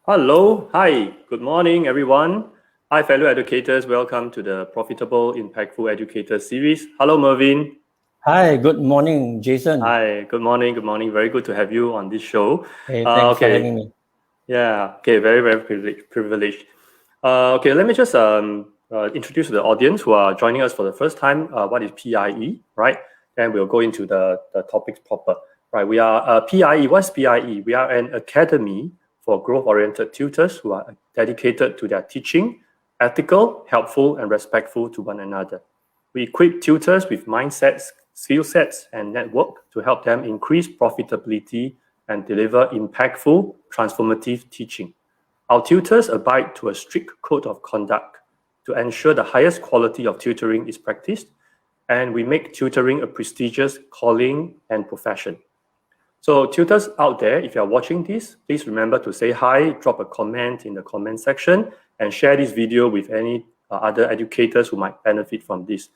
Hello, hi, good morning, everyone. Hi, fellow educators. Welcome to the Profitable, Impactful Educators series. Hello, Mervin. Hi, good morning, Jason. Hi, good morning, good morning. Very good to have you on this show. Hey, thanks for having me. Yeah, okay, very privileged. Okay, let me just introduce the audience who are joining us for the first time. What is PIE, right? Then we'll go into the topics proper, right? We are PIE. What's PIE? We are an academy for growth-oriented tutors who are dedicated to their teaching, ethical, helpful, and respectful to one another. We equip tutors with mindsets, skill sets, and network to help them increase profitability and deliver impactful, transformative teaching. Our tutors abide to a strict code of conduct to ensure the highest quality of tutoring is practiced, and we make tutoring a prestigious calling and profession. So tutors out there, if you're watching this, please remember to say hi, drop a comment in the comment section, and share this video with any other educators who might benefit from this.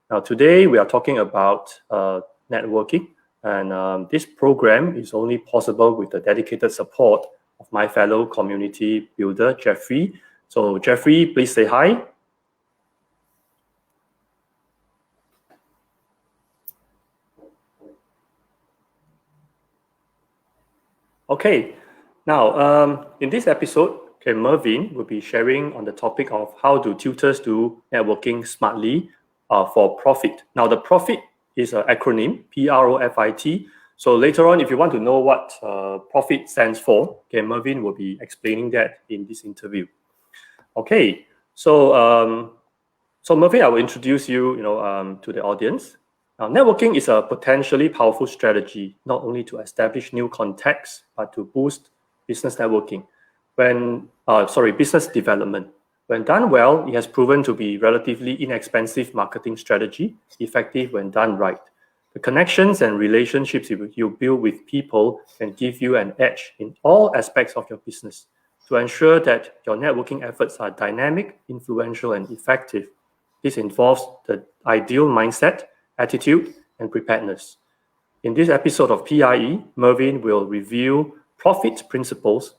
Now, today we are talking about networking, and this program is only possible with the dedicated support of my fellow community builder, Jeffrey. So Jeffrey, please say hi. Okay, now in this episode, Mervin will be sharing on the topic of how do tutors do networking smartly for profit. Now the profit is an acronym, P.R.O.F.I.T. So later on, if you want to know what profit stands for, Mervin will be explaining that in this interview. Okay, so Mervin, I will introduce you, to the audience. Now, networking is a potentially powerful strategy, not only to establish new contacts, but to boost business networking. Business development. When done well, it has proven to be relatively inexpensive marketing strategy, effective when done right. The connections and relationships you build with people can give you an edge in all aspects of your business to ensure that your networking efforts are dynamic, influential, and effective. This involves the ideal mindset, attitude, and preparedness. In this episode of PIE, Mervin will review profit principles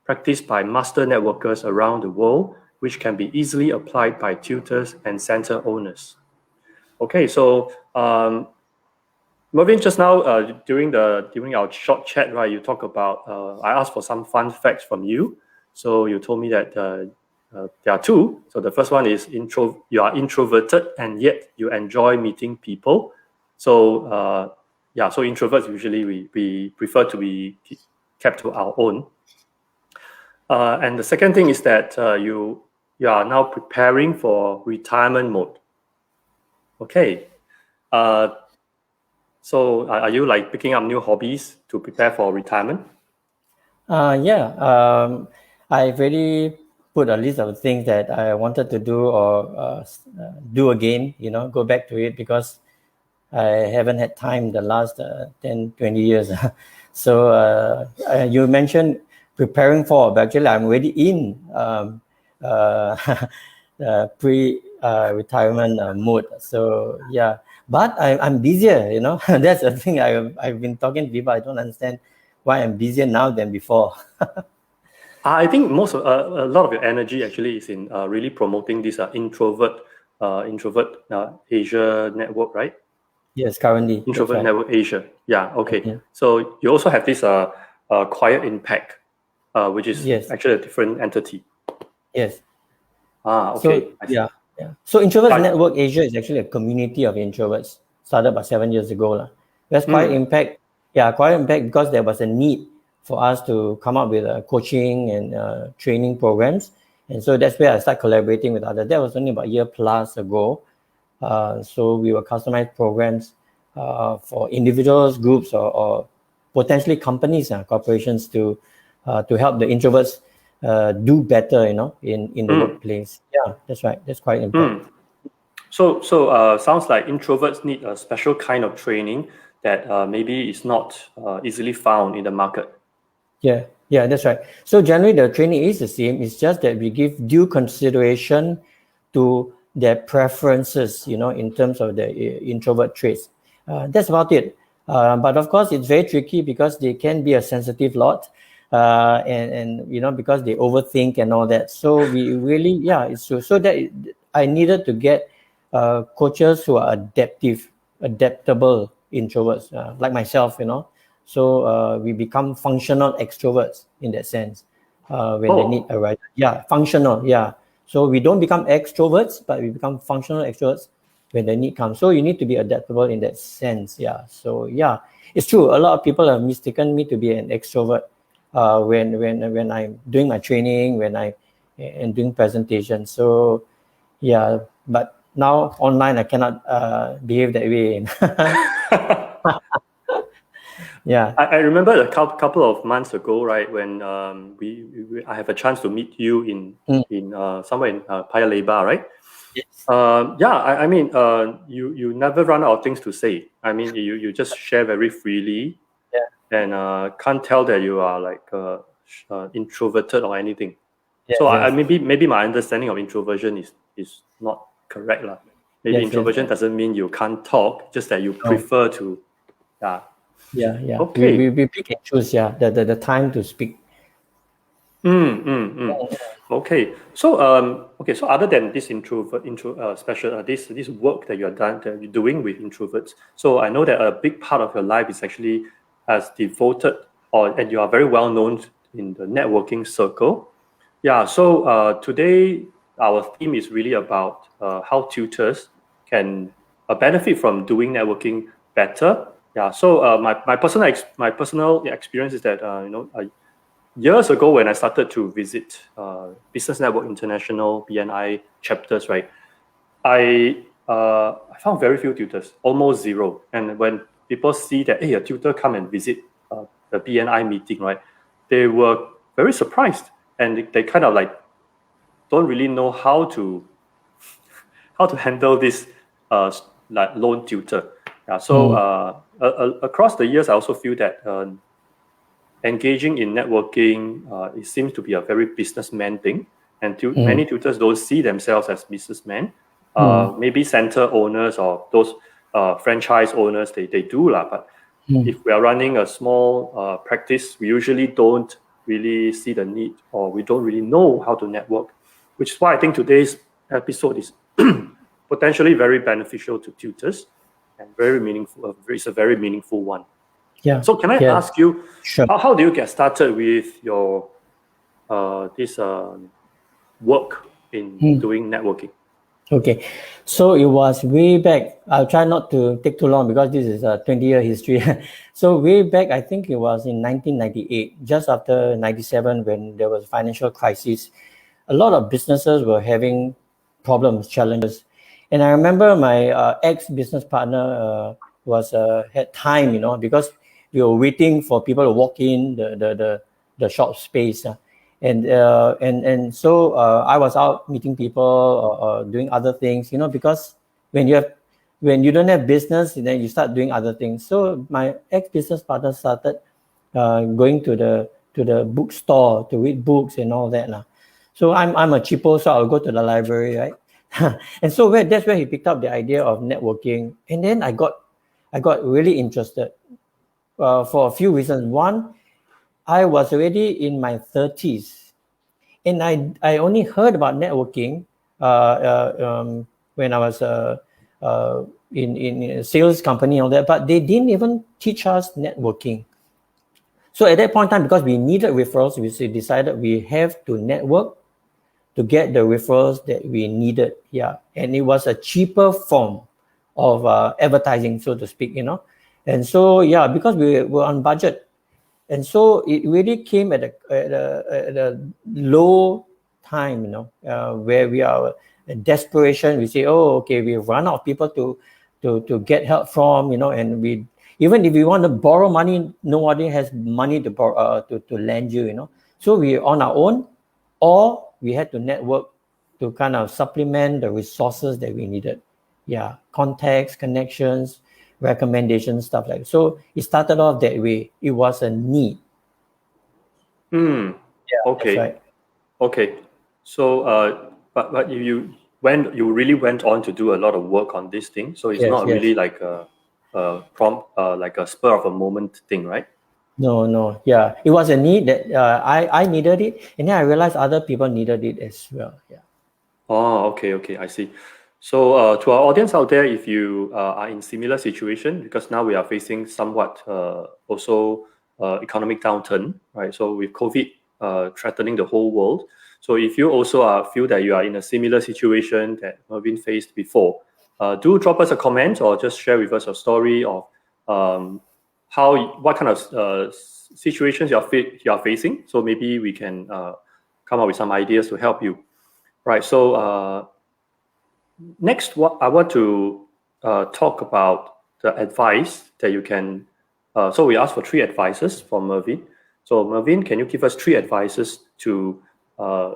practiced by master networkers around the world, which can be easily applied by tutors and center owners. Okay, so Mervin, just now during our short chat, right, you talk about I asked for some fun facts from you. So you told me that there are two. So the first one is you are introverted and yet you enjoy meeting people. So so introverts usually we prefer to be kept to our own. And the second thing is that you are now preparing for retirement mode. Okay. So are you like picking up new hobbies to prepare for retirement? I've already put a list of things that I wanted to do or do again, go back to it because I haven't had time the last 10, 20 years. So you mentioned preparing for, but actually I'm already in pre-retirement mode. So yeah, but I'm busier, That's the thing I've been talking to people. I don't understand why I'm busier now than before. I think a lot of your energy actually is in really promoting this introvert Asia network, right? Yes, currently. Introvert Network Asia. Yeah, okay. Yeah. So you also have this Quiet Impact, which is actually a different entity. Yes. Okay. So, So Introverts Network Asia is actually a community of introverts started about 7 years ago. That's Quiet Impact. Yeah, Quiet Impact because there was a need for us to come up with coaching and training programs. And so that's where I started collaborating with others. That was only about a year plus ago. So we will customize programs for individuals, groups, or potentially companies and corporations to help the introverts do better, in the workplace. Yeah, that's right. That's quite important. So sounds like introverts need a special kind of training that maybe is not easily found in the market. Yeah, that's right. So generally the training is the same. It's just that we give due consideration to their preferences, in terms of the introvert traits. That's about it. But of course, it's very tricky because they can be a sensitive lot. and because they overthink and all that. So we really, it's true. So that I needed to get coaches who are adaptable introverts, like myself. So we become functional extroverts in that sense when they need a right. Yeah, functional. Yeah. So we don't become extroverts, but we become functional extroverts when the need comes. So you need to be adaptable in that sense. Yeah. So yeah, it's true. A lot of people have mistaken me to be an extrovert when I'm doing my training, when I and doing presentations. So yeah, but now online I cannot behave that way. Yeah. I remember a couple of months ago, right, when I have a chance to meet you in somewhere in Paya Lebar, right? Yes. I mean, you never run out of things to say. I mean, you just share very freely, Yeah. and can't tell that you are like introverted or anything. Yes. So Yes. maybe my understanding of introversion is not correct lah. Maybe Yes. Yes. introversion doesn't mean you can't talk, just that you No. prefer to. Yeah. Yeah. Yeah. Okay. We pick and choose. Yeah. The time to speak. Okay. So So other than this special this work that that you're doing with introverts, so I know that a big part of your life is actually as devoted and you are very well known in the networking circle. Yeah. So today our theme is really about how tutors can benefit from doing networking better. Yeah. So my personal experience is that years ago when I started to visit Business Network International BNI chapters, right, I found very few tutors, almost zero. And when people see that, hey, a tutor come and visit the BNI meeting, right, they were very surprised, and they kind of like don't really know how to handle this like lone tutor. Yeah, so across the years, I also feel that engaging in networking, it seems to be a very businessman thing, and many tutors don't see themselves as businessmen. Maybe center owners or those franchise owners, they do lah. But if we are running a small practice, we usually don't really see the need, or we don't really know how to network, which is why I think today's episode is potentially very beneficial to tutors and very meaningful. It's a very meaningful one. Yeah. So can I Yeah. ask you, Sure. how do you get started with your this work in doing networking? Okay, so it was way back. I'll try not to take too long because this is a 20-year history. So way back, I think it was in 1998, just after 97, when there was a financial crisis. A lot of businesses were having problems, challenges. And I remember my ex-business partner had time, because we were waiting for people to walk in the shop space. So I was out meeting people or doing other things, because when you don't have business, then you start doing other things. So my ex-business partner started going to the bookstore to read books and all that. So I'm a cheapo, so I'll go to the library, right? And so that's where he picked up the idea of networking. And then I got really interested for a few reasons. One, I was already in my 30s, and I only heard about networking when I was in a sales company and all that, but they didn't even teach us networking. So at that point in time, because we needed referrals, we decided we have to network to get the referrals that we needed. Yeah, and it was a cheaper form of advertising, so to speak. And so because we were on budget. And so it really came at a low time, where we are in desperation. We say, oh, okay, we've run out of people to get help from, and we, even if we want to borrow money, nobody has money to borrow to lend you, So we're on our own, or we had to network to kind of supplement the resources that we needed. Yeah, contacts, connections, recommendations, stuff like that. So it started off that way. It was a need. Yeah, Okay. that's right. Okay. So but you really went on to do a lot of work on this thing. So it's Yes, not yes. really like a prompt like a spur of a moment thing, right? No. Yeah, it was a need that I needed it, and then I realized other people needed it as well. Yeah. Oh, okay, I see. So, to our audience out there, if you are in similar situation, because now we are facing somewhat also economic downturn, right? So with COVID threatening the whole world, so if you also feel that you are in a similar situation that Mervin faced before, do drop us a comment or just share with us a story of um, what kind of situations you are facing. So maybe we can come up with some ideas to help you. Right. So next, what I want to talk about the advice that you can. So we asked for 3 advices from Mervin. So Mervin, can you give us 3 advices to uh,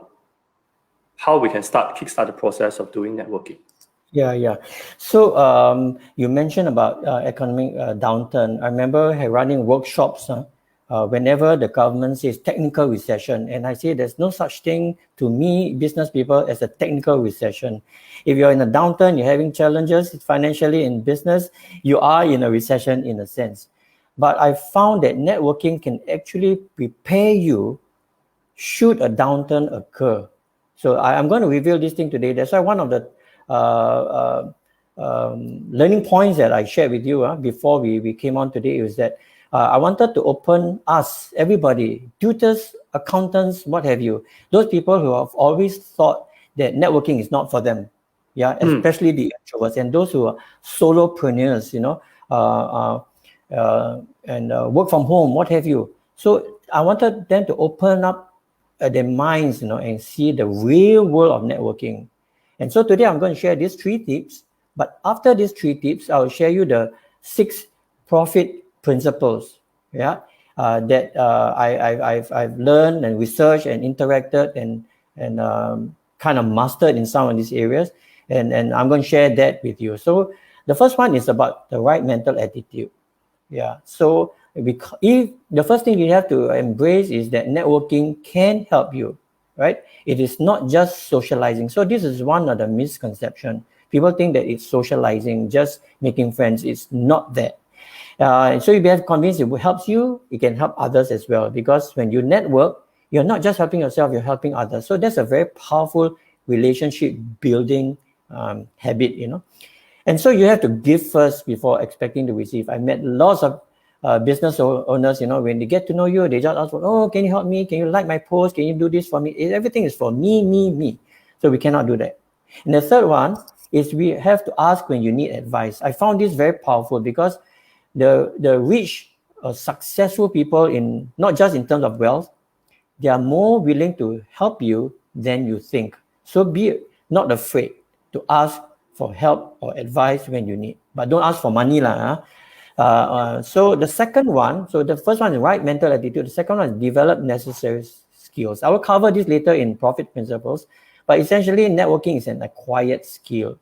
how we can kickstart the process of doing networking? Yeah. So you mentioned about economic downturn. I remember running workshops whenever the government says technical recession, and I say there's no such thing to me, business people, as a technical recession. If you're in a downturn, you're having challenges financially in business, you are in a recession in a sense. But I found that networking can actually prepare you should a downturn occur. So I'm going to reveal this thing today. That's why one of the learning points that I shared with you before we came on today is that I wanted to open us, everybody, tutors, accountants, what have you, those people who have always thought that networking is not for them. Yeah, especially the introverts and those who are solopreneurs, and work from home, what have you. So I wanted them to open up their minds, and see the real world of networking. And so today I'm going to share these 3 tips. But after these 3 tips, I'll share you the 6 profit principles. Yeah, that I've learned and researched and interacted and kind of mastered in some of these areas. And I'm going to share that with you. So the first one is about the right mental attitude. Yeah. So if the first thing you have to embrace is that networking can help you, right? It is not just socializing. So this is one of the misconception. People think that it's socializing, just making friends. It's not that. So if you have convinced it helps you, it can help others as well. Because when you network, you're not just helping yourself, you're helping others. So that's a very powerful relationship building habit. And so you have to give first before expecting to receive. I met lots of business owners, when they get to know you, they just ask for, oh, can you help me? Can you like my post? Can you do this for me? Everything is for me. So we cannot do that. And the third one is we have to ask when you need advice. I found this very powerful because the rich, successful people, in not just in terms of wealth, they are more willing to help you than you think. So be not afraid to ask for help or advice when you need. But don't ask for money. So the second one, so the first one is right mental attitude. The second one is develop necessary skills. I will cover this later in profit principles. But essentially, networking is an acquired skill.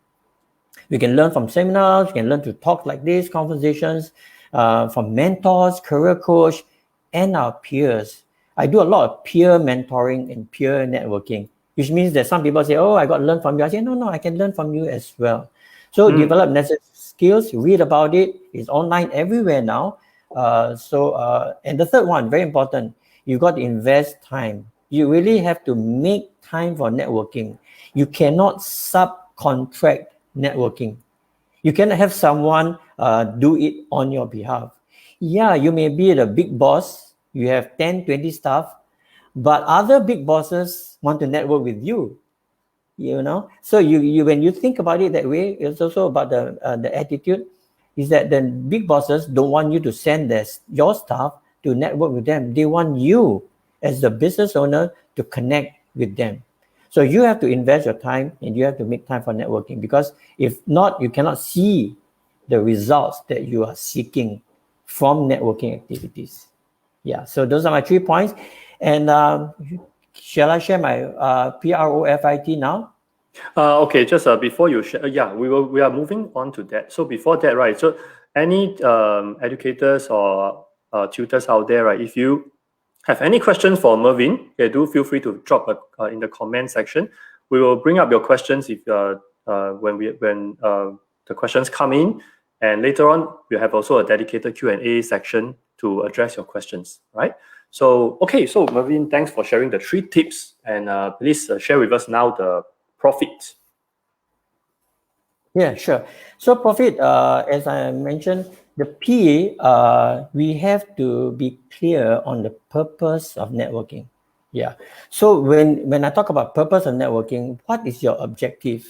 We can learn from seminars, we can learn to talk like this, conversations, from mentors, career coach, and our peers. I do a lot of peer mentoring and peer networking, which means that some people say, oh, I got to learn from you. I say, no, I can learn from you as well. So develop necessary skills, read about it. It's online everywhere now. And the third one, very important, you got to invest time. You really have to make time for networking. You cannot subcontract networking. You cannot have someone do it on your behalf. Yeah, you may be the big boss. You have 10, 20 staff, but other big bosses want to network with you. So you when you think about it that way, it's also about the attitude. Is that the big bosses don't want you to send your staff to network with them. They want you as the business owner to connect with them. So you have to invest your time and you have to make time for networking, because if not, you cannot see the results that you are seeking from networking activities. Yeah, so those are my 3 points. And shall I share my P.R.O.F.I.T now? Okay, just before you share, we are moving on to that. So before that, right? So any educators or tutors out there, right? If you have any questions for Mervin, do feel free to drop in the comment section. We will bring up your questions if when the questions come in, and later on we'll have also a dedicated Q&A section to address your questions, right? So, okay, so Mervin, thanks for sharing the 3 tips, and please share with us now the profit. Yeah, sure. So profit, as I mentioned, the P, we have to be clear on the purpose of networking. Yeah. So when I talk about purpose of networking, what is your objective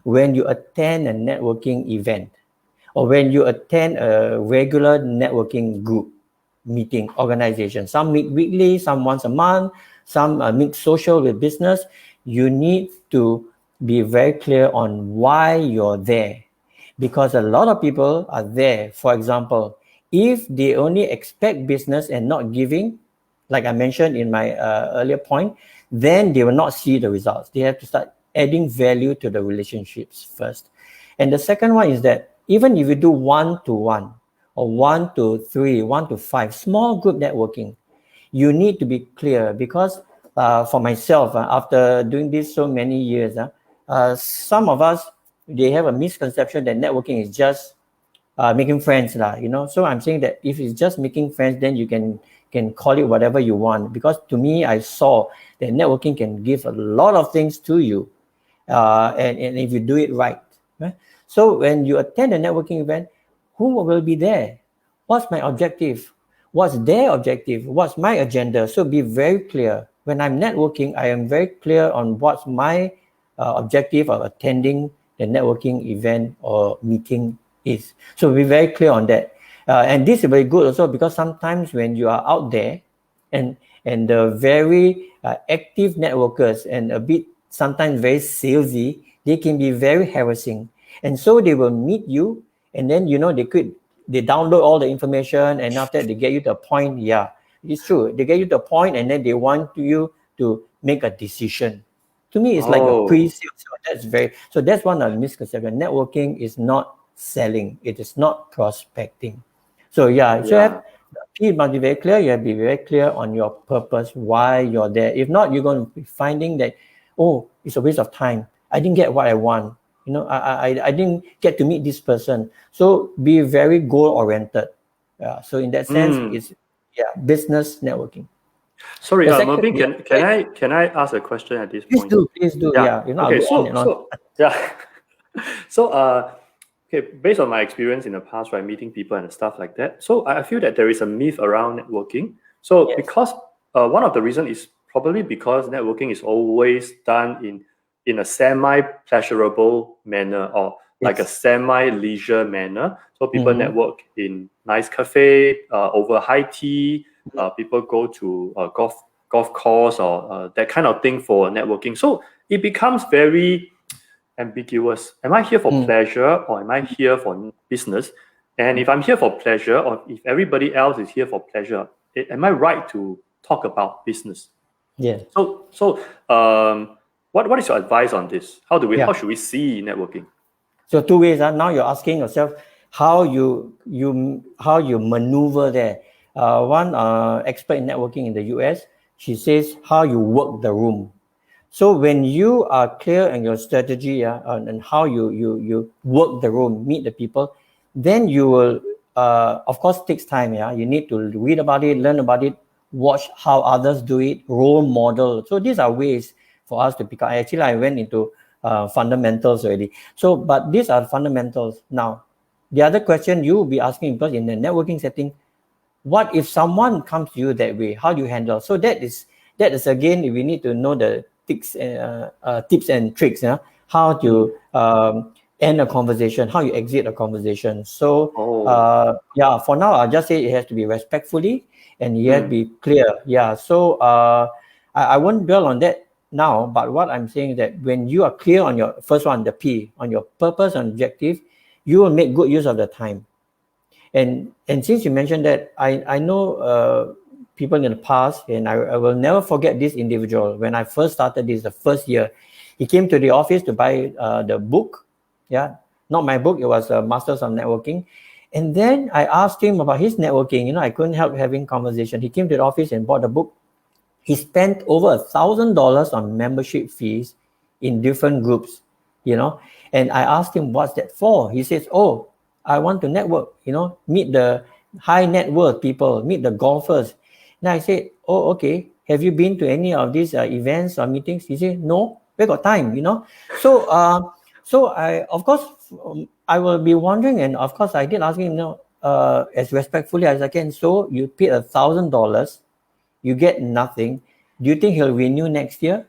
when you attend a networking event or when you attend a regular networking group meeting organization? Some meet weekly, some once a month, some meet social with business. You need to be very clear on why you're there, because a lot of people are there. For example, if they only expect business and not giving, like I mentioned in my earlier point, then they will not see the results. They have to start adding value to the relationships first. And the second one is that even if you do 1-to-1 or 1-to-3, 1-to-5, small group networking, you need to be clear, because for myself, after doing this so many years, some of us, they have a misconception that networking is just making friends, So I'm saying that if it's just making friends, then you can call it whatever you want. Because to me, I saw that networking can give a lot of things to you, and if you do it right. So when you attend a networking event, who will be there? What's my objective? What's their objective? What's my agenda? So be very clear. When I'm networking, I am very clear on what's my objective of attending the networking event or meeting is. So be very clear on that. And this is very good also, because sometimes when you are out there and the very active networkers and a bit sometimes very salesy, they can be very harassing. And so they will meet you, and then they download all the information, and after that they get you to a point. Yeah, it's true. They get you to a point, and then they want you to make a decision. To me, it's like a pre-sale. So that's one of the misconceptions. Networking is not selling. It is not prospecting. So yeah. You must be very clear. You have to be very clear on your purpose, why you're there. If not, you're going to be finding that, oh, it's a waste of time. I didn't get what I want. I didn't get to meet this person. So be very goal-oriented. So in that sense, it's business networking. Sorry, Mervin, can I ask a question at this point? Please do. Yeah. Okay. So okay, based on my experience in the past, right, meeting people and stuff like that. So I feel that there is a myth around networking. So because one of the reasons is probably because networking is always done in a semi-pleasurable manner, or like a semi-leisure manner. So people network in nice cafe, over high tea. People go to golf course or that kind of thing for networking. So it becomes very ambiguous. Am I here for pleasure, or am I here for business? And if I'm here for pleasure, or if everybody else is here for pleasure, am I right to talk about business? Yeah. So what is your advice on this? How should we see networking? So 2 ways. Now you're asking yourself how you maneuver there. One expert in networking in the US, she says how you work the room. So when you are clear in your strategy and how you work the room, meet the people, then you will, of course, it takes time. You need to read about it, learn about it, watch how others do it, role model. So these are ways for us to pick up. Actually, I went into fundamentals already. So, but these are fundamentals. Now, the other question you will be asking, because in the networking setting, what if someone comes to you that way? How do you handle? So that is again, we need to know the tips and tricks. How to end a conversation, how you exit a conversation. So for now, I'll just say it has to be respectfully, and you have to be clear. So I won't dwell on that now, but what I'm saying is that when you are clear on your first one, the P, on your purpose and objective, you will make good use of the time. And since you mentioned that, I know people in the past, and I will never forget this individual. When I first started this, the first year, he came to the office to buy the book. Not my book, it was a Masters of Networking. And then I asked him about his networking. I couldn't help having conversation. He came to the office and bought the book. He spent over $1,000 on membership fees in different groups, and I asked him, what's that for? He says, oh, I want to network, meet the high net worth people, meet the golfers. Now I said, oh, okay. Have you been to any of these events or meetings? He said, no, we got time, So, so I, of course, I will be wondering, and of course, I did ask him, as respectfully as I can. So you paid $1,000, you get nothing. Do you think he'll renew next year?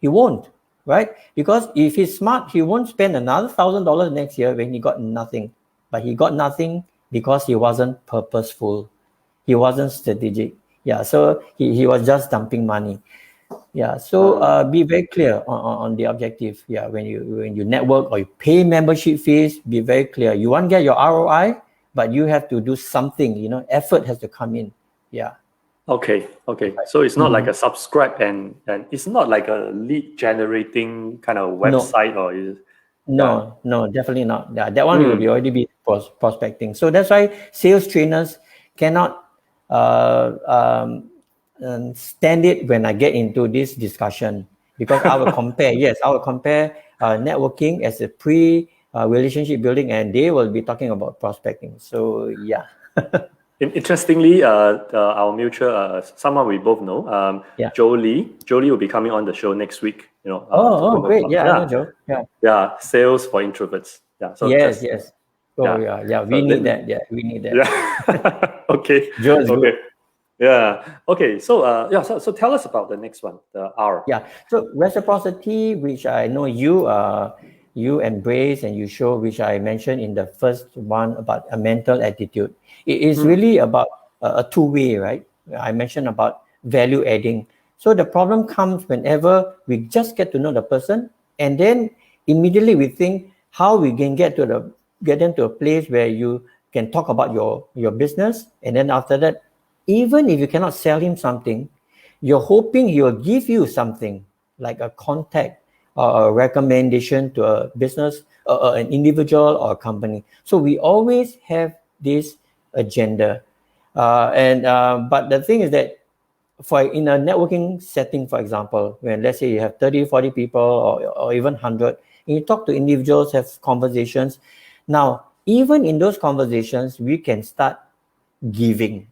He won't, right? Because if he's smart, he won't spend another $1,000 next year when he got nothing. But he got nothing because he wasn't purposeful. He wasn't strategic. Yeah, so he was just dumping money. Yeah, so be very clear on the objective. Yeah, when you network or you pay membership fees, be very clear. You want to get your ROI, but you have to do something. Effort has to come in. Yeah. Okay. So it's not like a subscribe and it's not like a lead generating kind of website or is No, definitely not. Yeah, that one will be already be prospecting. So that's why sales trainers cannot stand it when I get into this discussion, because I will compare. Yes, I will compare networking as a relationship building, and they will be talking about prospecting. So yeah. Interestingly, our mutual someone we both know, Jolie will be coming on the show next week. Great. Yeah, I know Joe. Yeah, sales for introverts. Yeah. So yes. Oh yeah. We need that. Yeah, we need that. Yeah. Okay. Joe is good. Yeah. Okay. So So tell us about the next one, the R. Yeah. So reciprocity, which I know you embrace and you show, which I mentioned in the first one about a mental attitude. It is really about a two-way, right? I mentioned about value adding. So the problem comes whenever we just get to know the person, and then immediately we think how we can get them to a place where you can talk about your business, and then after that, even if you cannot sell him something, you're hoping he will give you something like a contact or a recommendation to a business, an individual or a company. So we always have this agenda. But the thing is that in a networking setting, for example, when let's say you have 30, 40 people or even 100, and you talk to individuals, have conversations. Now, even in those conversations, we can start giving.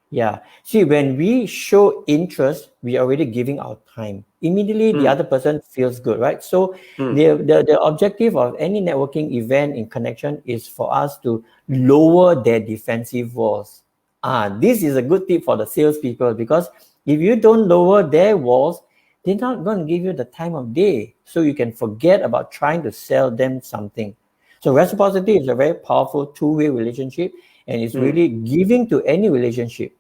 Yeah. See, when we show interest, we are already giving our time. Immediately, the other person feels good, right? So the objective of any networking event in connection is for us to lower their defensive walls. This is a good tip for the salespeople, because if you don't lower their walls, they're not going to give you the time of day. So you can forget about trying to sell them something. So reciprocity is a very powerful two-way relationship, and it's really giving to any relationship.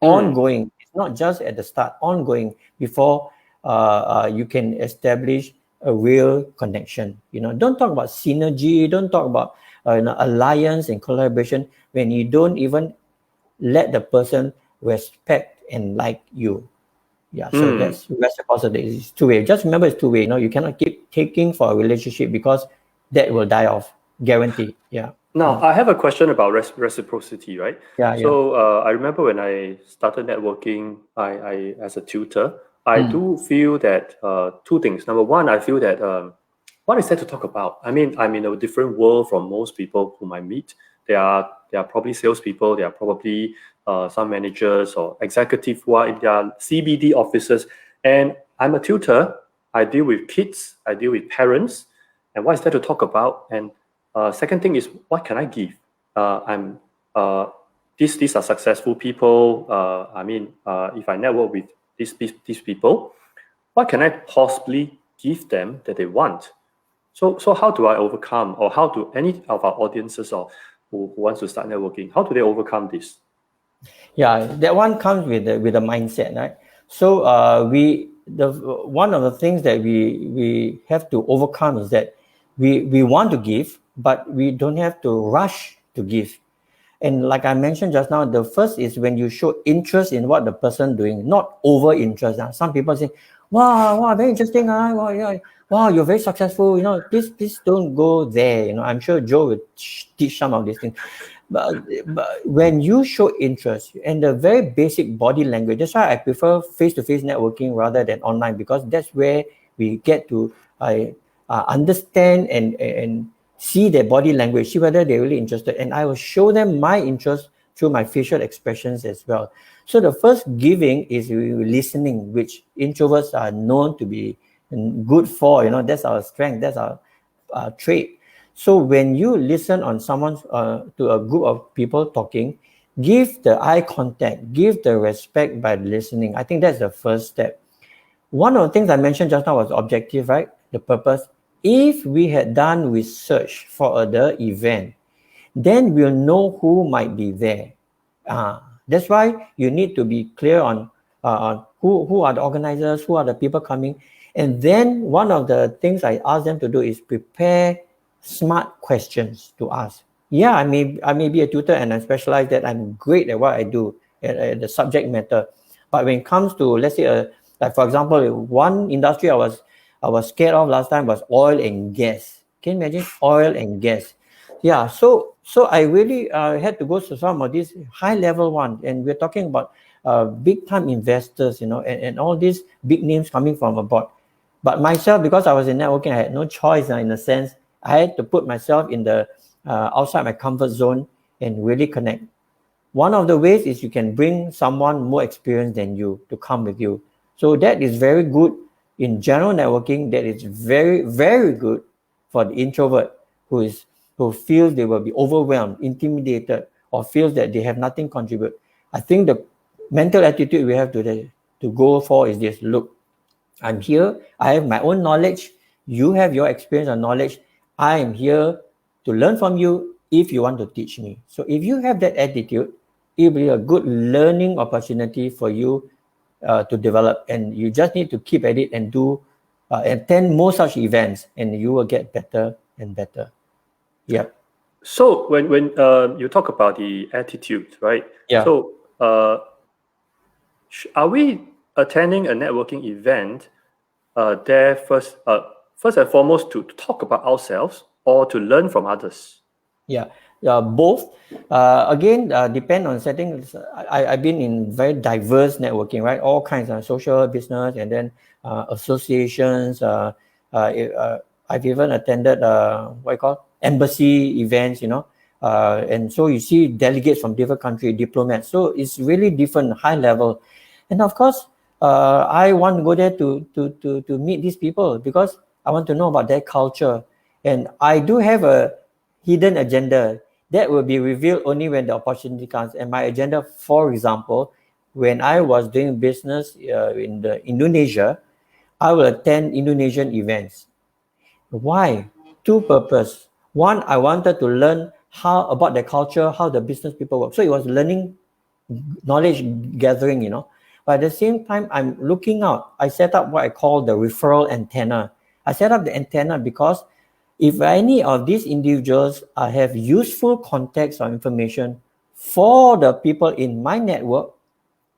Ongoing. It's not just at the start, ongoing, before you can establish a real connection. Don't talk about synergy, don't talk about alliance and collaboration when you don't even let the person respect and like you. Yeah, so that's reciprocity. It's two-way. Just remember, it's two-way. You cannot keep taking for a relationship, because that will die off, guaranteed. Yeah. Now, I have a question about reciprocity, right? Yeah. So I remember when I started networking, I as a tutor, I do feel that two things. Number one, I feel that what is there to talk about? I mean, I'm in a different world from most people whom I meet. They are probably salespeople. They are probably some managers or executive who are in their CBD offices. And I'm a tutor. I deal with kids. I deal with parents. And what is there to talk about? And second thing is, what can I give? These are successful people. If I network with these people, what can I possibly give them that they want? So how do I overcome, or how do any of our audiences or who wants to start networking, how do they overcome this? Yeah, that one comes with the mindset, right? So one of the things that we have to overcome is that we want to give, but we don't have to rush to give. And like I mentioned just now, the first is when you show interest in what the person doing, not over interest. Some people say, wow, very interesting. Wow, you're very successful. Please don't go there. I'm sure Joe will teach some of these things. But when you show interest and the very basic body language, that's why I prefer face-to-face networking rather than online, because that's where we get to understand and see their body language, see whether they're really interested. And I will show them my interest through my facial expressions as well. So the first giving is listening, which introverts are known to be good for. That's our strength, that's our trait. So when you listen on someone's to a group of people talking, give the eye contact, give the respect by listening. I think that's the first step. One of the things I mentioned just now was objective, right? The purpose. If we had done research for the event, then we'll know who might be there. That's why you need to be clear on who are the organizers, who are the people coming. And then one of the things I ask them to do is prepare smart questions to ask. Yeah, I may be a tutor and I specialize that I'm great at what I do, at the subject matter. But when it comes to, let's say, like for example, one industry I was scared of last time was oil and gas. Can you imagine oil and gas? Yeah, so I really had to go to some of these high level ones, and we're talking about big time investors, and all these big names coming from abroad. But myself, because I was in networking, I had no choice in a sense. I had to put myself in the outside my comfort zone and really connect. One of the ways is you can bring someone more experienced than you to come with you. So that is very good in general networking. That is very, very good for the introvert who feels they will be overwhelmed, intimidated, or feels that they have nothing to contribute. I think the mental attitude we have to go for is this: look, I'm here, I have my own knowledge, you have your experience and knowledge, I am here to learn from you if you want to teach me. So if you have that attitude, it will be a good learning opportunity for you to develop, and you just need to keep at it and attend more such events, and you will get better and better. Yeah. So when you talk about the attitude, right? Yeah. So are we attending a networking event there first and foremost to talk about ourselves or to learn from others? Yeah, both. Again, depend on settings. I've been in very diverse networking, right? All kinds of social business, and then associations. I've even attended what you call embassy events, and so you see delegates from different countries, diplomats. So it's really different, high level, and of course, I want to go there to meet these people because I want to know about their culture, and I do have a hidden agenda that will be revealed only when the opportunity comes. And my agenda, for example, when I was doing business in Indonesia, I will attend Indonesian events. Why? Two purpose. One, I wanted to learn how about the culture, how the business people work. So it was learning, knowledge gathering, But at the same time, I'm looking out. I set up what I call the referral antenna. I set up the antenna because if any of these individuals have useful context or information for the people in my network,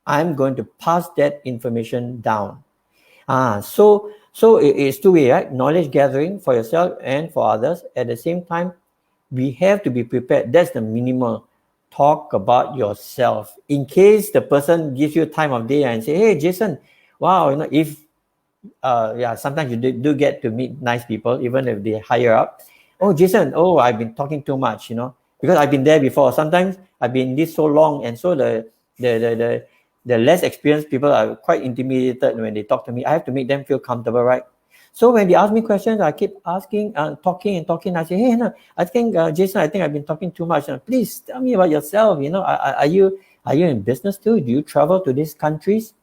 I'm going to pass that information down. So it's two-way, right? Knowledge gathering for yourself and for others. At the same time, we have to be prepared. That's the minimal. Talk about yourself. In case the person gives you time of day and say, hey, Jason, wow, if sometimes you do get to meet nice people, even if they're higher up. Oh, Jason, I've been talking too much, because I've been there before. Sometimes I've been this so long, and so the less experienced people are quite intimidated when they talk to me. I have to make them feel comfortable, right? So when they ask me questions, I keep asking, talking and talking. I say, hey, I think Jason, I think I've been talking too much. Please tell me about yourself. Are you in business too? Do you travel to these countries?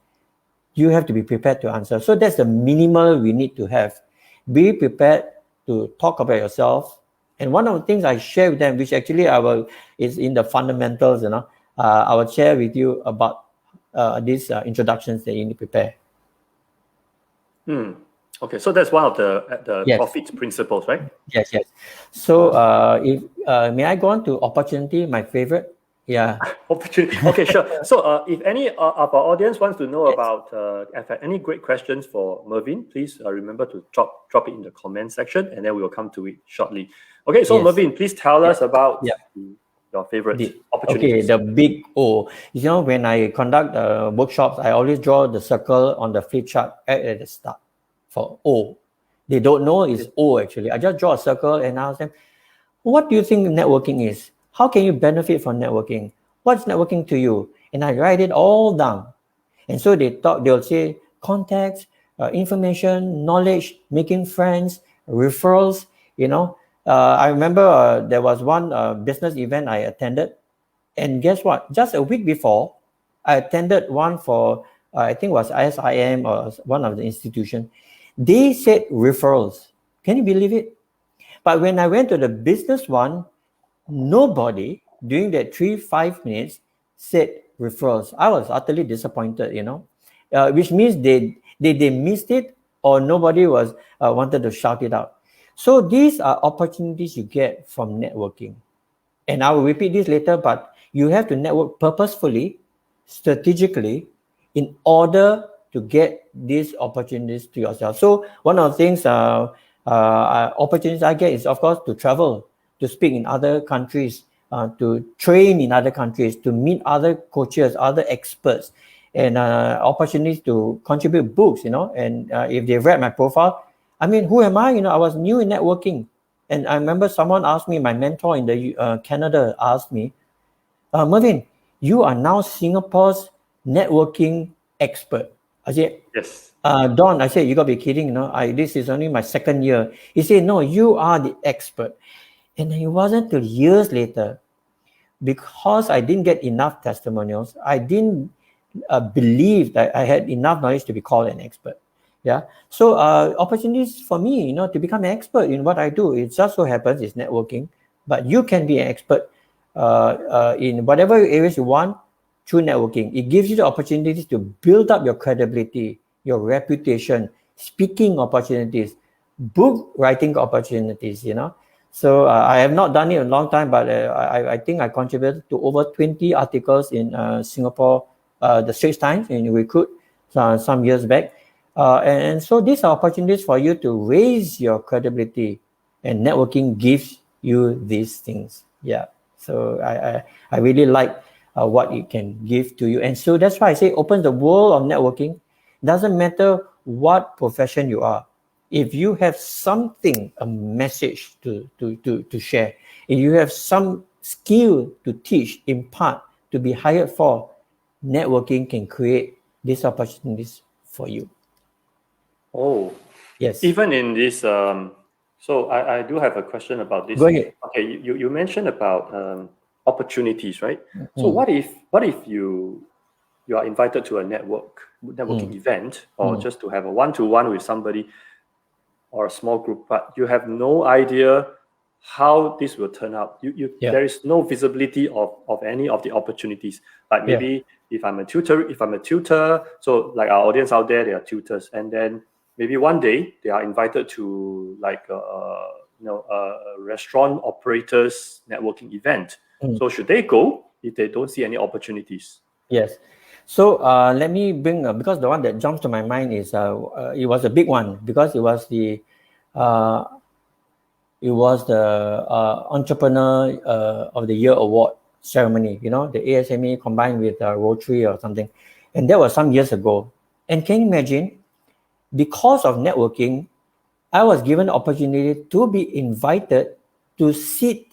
You have to be prepared to answer. So that's the minimal we need to have. Be prepared to talk about yourself. And one of the things I share with them, which actually is in the fundamentals, I will share with you about these introductions that you need to prepare. Okay, so that's one of the Yes. P.R.O.F.I.T principles, right? Yes. So if may I go on to opportunity, my favorite? Yeah. Opportunity. Okay, sure. So if any of our audience wants to know about any great questions for Mervin, please remember to drop it in the comment section, and then we will come to it shortly. Okay, so Yes. Mervin, please tell us about your favorite opportunities. Okay, the big O. When I conduct workshops, I always draw the circle on the flip chart at the start for O. They don't know it's O actually. I just draw a circle and ask them, what do you think networking is? How can you benefit from networking? What's networking to you? And I write it all down. And so they'll say contacts, information, knowledge, making friends, referrals. I remember there was one business event I attended, and guess what? Just a week before, I attended one for I think it was ISIM or one of the institution. They said referrals. Can you believe it? But when I went to the business one, nobody during that 5 minutes said referrals. I was utterly disappointed, which means they missed it, or nobody was wanted to shout it out. So these are opportunities you get from networking. And I will repeat this later, but you have to network purposefully, strategically, in order to get these opportunities to yourself. So one of the things, opportunities I get is, of course, to travel, to speak in other countries, to train in other countries, to meet other coaches, other experts, and opportunities to contribute books, and if they've read my profile, I mean, who am I? I was new in networking. And I remember someone asked me, my mentor in the Canada asked me, Mervin, you are now Singapore's networking expert. I said, Yes. Don, I said, you got to be kidding. This is only my second year. He said, no, you are the expert. And it wasn't till years later, because I didn't get enough testimonials, I didn't believe that I had enough knowledge to be called an expert. Yeah. So opportunities for me, to become an expert in what I do. It just so happens it's networking, but you can be an expert in whatever areas you want through networking. It gives you the opportunities to build up your credibility, your reputation, speaking opportunities, book writing opportunities. So I have not done it in a long time, but I think I contributed to over 20 articles in Singapore, the Straits Times in Recruit some years back. And so these are opportunities for you to raise your credibility, and networking gives you these things. Yeah. So I really like what it can give to you. And so that's why I say open the world of networking. Doesn't matter what profession you are. If you have something, a message to share, if you have some skill to teach, impart, to be hired for, networking can create these opportunities for you. Oh, yes. Even in this, so I do have a question about this. Go ahead. Okay, you mentioned about opportunities, right? So what if you are invited to a networking event, or just to have a one-to-one with somebody or a small group, but you have no idea how this will turn out. There is no visibility of any of the opportunities. Like maybe if I'm a tutor, so like our audience out there, they are tutors, and then maybe one day they are invited to like a restaurant operators networking event. So should they go if they don't see any opportunities? Yes. So let me bring because the one that jumps to my mind is it was a big one, because it was the Entrepreneur of the Year award ceremony. The ASME combined with Rotary or something, and that was some years ago. And can you imagine? Because of networking, I was given the opportunity to be invited to sit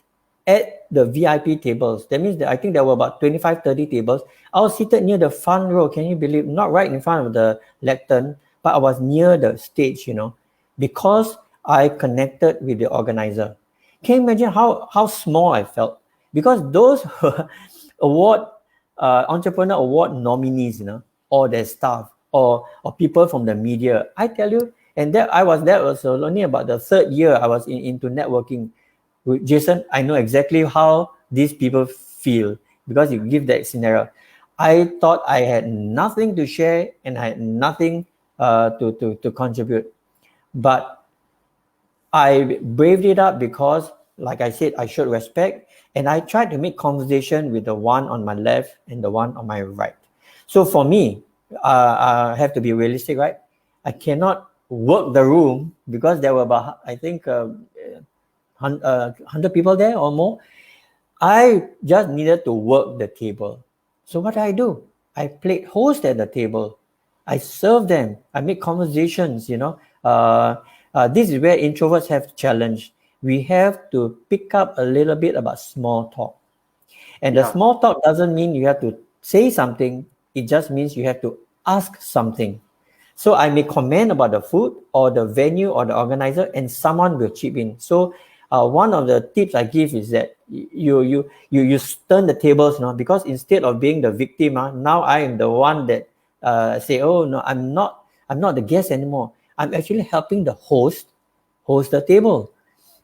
at the VIP tables. That means that I think there were about 25, 30 tables. I was seated near the front row. Can you believe? Not right in front of the lectern, but I was near the stage, because I connected with the organizer. Can you imagine how small I felt? Because those entrepreneur award nominees, or their staff, or people from the media, I tell you, and that was only about the third year I was into networking. With Jason, I know exactly how these people feel, because you give that scenario. I thought I had nothing to share and I had nothing to contribute, but I braved it up because, like I said, I showed respect, and I tried to make conversation with the one on my left and the one on my right. So for me, I have to be realistic, right? I cannot work the room because there were about, I think, 100 people there or more. I just needed to work the table. So what did I do? I played host at the table. I served them. I made conversations, this is where introverts have challenge. We have to pick up a little bit about small talk. And the small talk doesn't mean you have to say something. It just means you have to ask something. So I may comment about the food or the venue or the organizer, and someone will chip in. So one of the tips I give is that you turn the tables, because instead of being the victim, now I am the one that say, oh no, I'm not the guest anymore. I'm actually helping the host the table.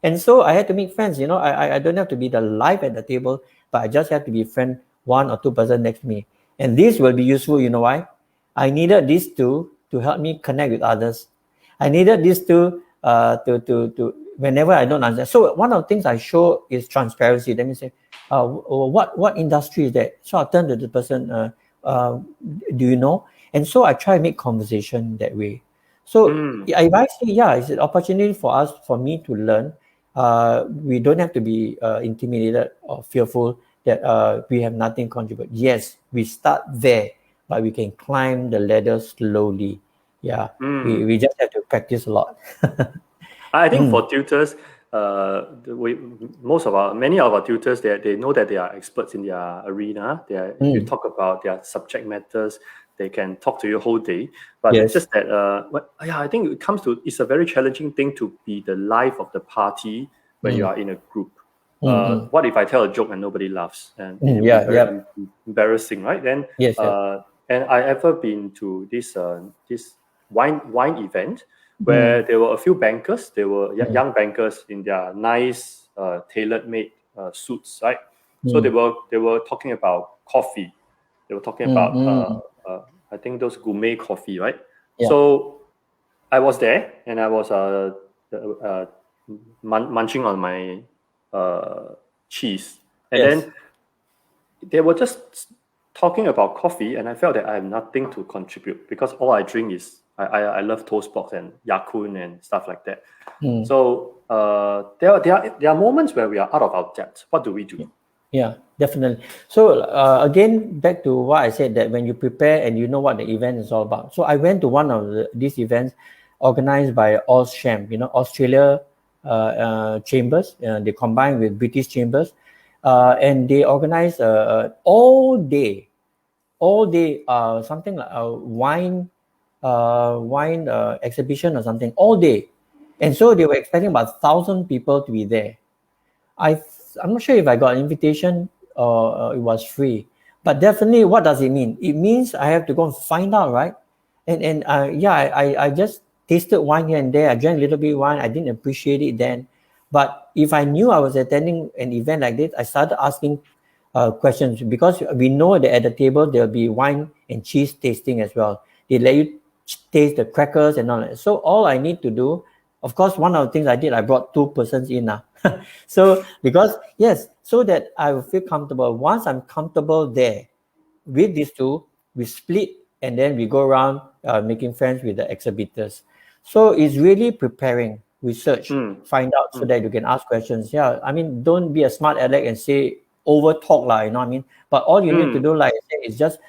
And so I had to make friends. I don't have to be the life at the table, but I just have to be friend one or two person next to me. And this will be useful. You know why? I needed these two to help me connect with others. I needed these two to whenever I don't understand. So one of the things I show is transparency. Let me say, what industry is that? So I turn to the person, do you know? And so I try to make conversation that way. So if I say, it's an opportunity for me to learn. We don't have to be intimidated or fearful that we have nothing to contribute. Yes, we start there, but we can climb the ladder slowly. We just have to practice a lot. I think for tutors, many of our tutors, they know that they are experts in their arena. If you talk about their subject matters, they can talk to you whole day. But it's just that, I think it's a very challenging thing to be the life of the party when you are in a group. What if I tell a joke and nobody laughs? And it will be very embarrassing, right? Then, and I ever been to this wine event where there were a few bankers. They were young bankers in their nice tailor-made suits, right? So they were talking about coffee. They were talking about I think those gourmet coffee, right? So I was there and I was munching on my cheese, and then they were just talking about coffee, and I felt that I have nothing to contribute because all I drink is I love toast box and Ya-Kun and stuff like that. So there are moments where we are out of our depth. What do we do? Yeah, definitely. So again, back to what I said, that when you prepare and you know what the event is all about. So I went to one of these events organized by Auscham, Australia chambers. They combine with British chambers, and they organize all day something like a wine exhibition or something all day, and so they were expecting about 1,000 people to be there. I'm not sure if I got an invitation or it was free, but definitely, what does it mean? It means I have to go and find out, right? And I just tasted wine here and there. I drank a little bit of wine. I didn't appreciate it then, but if I knew I was attending an event like this, I started asking questions, because we know that at the table there'll be wine and cheese tasting as well. They let you taste the crackers and all that. So all I need to do, of course, one of the things I did, I brought two persons in now. So so that I will feel comfortable. Once I'm comfortable there with these two, we split and then we go around making friends with the exhibitors. So it's really preparing, research, find out so that you can ask questions. Don't be a smart aleck and say over talk, you know what I mean? But all you need to do, like I said, is just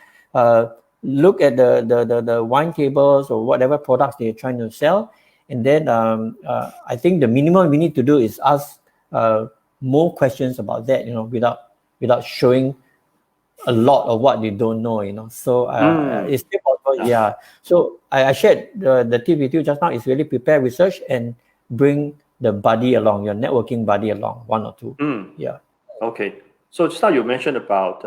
look at the wine tables or whatever products they're trying to sell. And then I think the minimum we need to do is ask more questions about that, without showing a lot of what they don't know, So it's still possible, So I shared the tip with you just now. Is really prepare, research, and bring the buddy along, your networking buddy along, one or two. Okay. So just now you mentioned about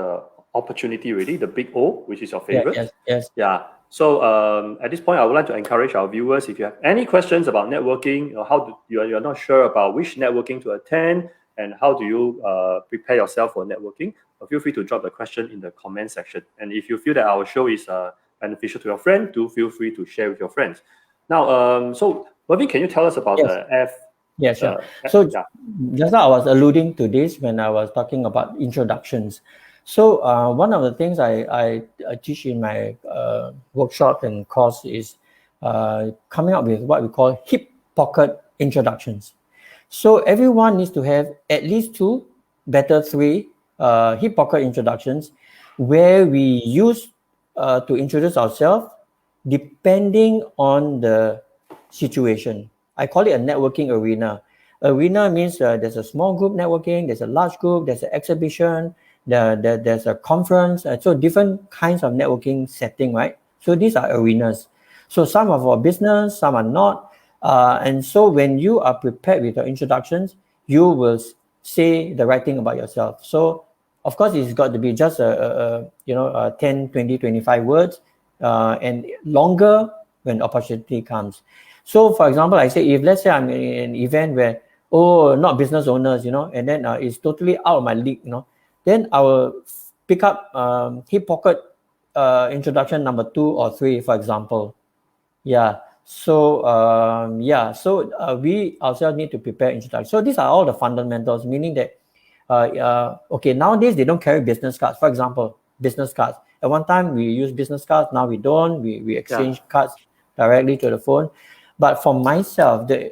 opportunity, really, the big O, which is your favorite. Yes. Yeah. So at this point, I would like to encourage our viewers, if you have any questions about networking, you're not sure about which networking to attend and how do you prepare yourself for networking, feel free to drop the question in the comment section. And if you feel that our show is beneficial to your friend, do feel free to share with your friends. Now, so Mervin, can you tell us about the F? Yeah, sure. So just now I was alluding to this when I was talking about introductions. So one of the things I teach in my workshop and course is coming up with what we call hip pocket introductions. So everyone needs to have at least 2, better 3 hip pocket introductions where we use to introduce ourselves depending on the situation. I call it a networking arena. Arena means there's a small group networking, there's a large group, there's an exhibition, there's a conference. So different kinds of networking setting, right? So these are arenas. So some are for business, some are not. And so when you are prepared with your introductions, you will say the right thing about yourself. So of course, it's got to be just a 10, 20, 25 words, and longer when opportunity comes. So for example, I say, if let's say I'm in an event where, not business owners, and then it's totally out of my league, then I will pick up hip pocket introduction number 2 or 3, for example. Yeah. So we ourselves need to prepare introduction. So these are all the fundamentals, meaning that okay, nowadays they don't carry business cards. For example, business cards. At one time we use business cards. Now we don't. We exchange cards directly to the phone. But for myself, the